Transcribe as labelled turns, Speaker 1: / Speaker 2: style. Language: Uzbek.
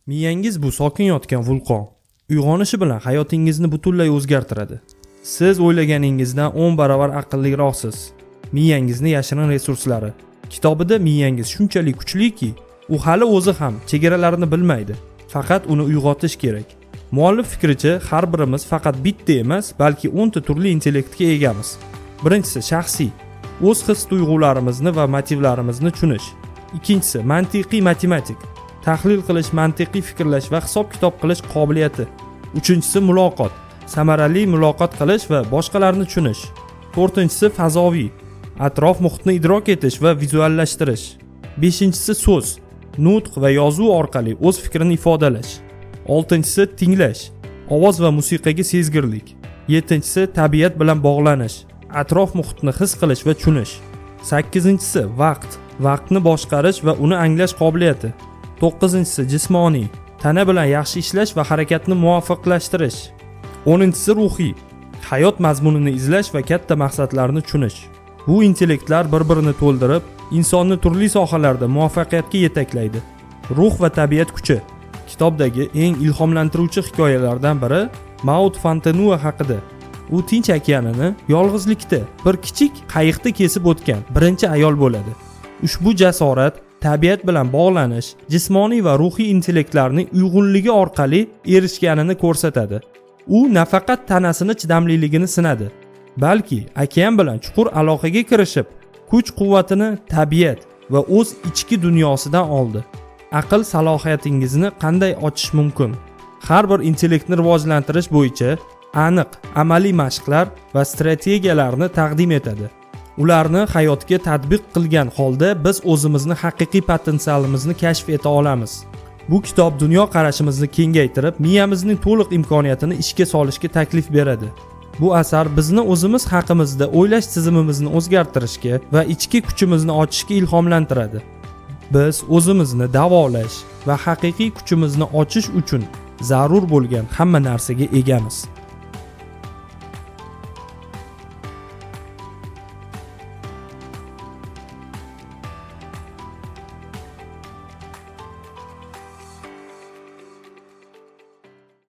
Speaker 1: Miyangiz bu sokin yotgan vulqon. Uyg'onishi bilan hayotingizni butunlay o'zgartiradi. Siz o'ylaganingizdan 10 barobar aqlliroqsiz. Miyangizni yashirin resurslari. Kitobida miyangiz shunchalik kuchliki, u hali o'zi ham chegaralarini bilmaydi. Faqat uni uyg'otish kerak. Muallif fikricha, har birimiz faqat bitta emas, balki 10 ta turli intellektga egamiz. Birinchisi shaxsiy, o'z his-tuyg'ularimizni va motivlarimizni tushunish. Ikkinchisi mantiqiy matematik, tahlil qilish, mantiqiy fikrlash va hisob-kitob qilish qobiliyati. Uchinchisi muloqot, samarali muloqot qilish va boshqalarni tushunish. To'rtinchisi fazoviy, atrof muhitni idrok etish va vizuallashtirish. Beshinchisi so'z, nutq va yozuv orqali o'z fikrini ifodalash. Oltinchisi tinglash, ovoz va musiqaga sezgirlik. Yettinchisi tabiat bilan bog'lanish, atrof muhitni his qilish va tushunish. Sakkizinchisi vaqt, vaqtni boshqarish va uni anglash qobiliyati. To'qqizinchisi jismoniy, tana bilan yaxshi ishlash va harakatni muvofiqlashtirish. O'ninchisi ruhiy, hayot mazmunini izlash va katta maqsadlarni tushunish. Bu intellektlar bir-birini to'ldirib, insonni turli sohalarda muvaffaqiyatga yetaklaydi. Ruh va tabiat kuchi. Kitobdagi eng ilhomlantiruvchi hikoyalardan biri Maud Fontenua haqida. U Tinch okeanini yolg'izlikda bir kichik qayiqda kesib o'tgan birinchi ayol bo'ladi. Ushbu jasorat tabiat bilan bog'lanish, jismoniy va ruhiy intellektlarning uyg'unligi orqali erishganini ko'rsatadi. U nafaqat tanasini chidamliligini sinadi, balki okean bilan chuqur aloqaga kirishib, kuch-quvvatini tabiat va o'z ichki dunyosidan oldi. Aql salohiyatingizni qanday ochish mumkin? Har bir intellektni rivojlantirish bo'yicha aniq amaliy mashqlar va strategiyalarni taqdim etadi. Ularni hayotga tatbiq qilgan holda biz o'zimizni haqiqiy potensialimizni kashf eta olamiz. Bu kitob dunyo qarashimizni kengaytirib, miyamizning to'liq imkoniyatini ishga solishga taklif beradi. Bu asar bizni o'zimiz haqimizda o'ylash tizimimizni o'zgartirishga va ichki kuchimizni ochishga ilhomlantiradi. Biz o'zimizni davolash va haqiqiy kuchimizni ochish uchun zarur bo'lgan hamma narsaga egamiz.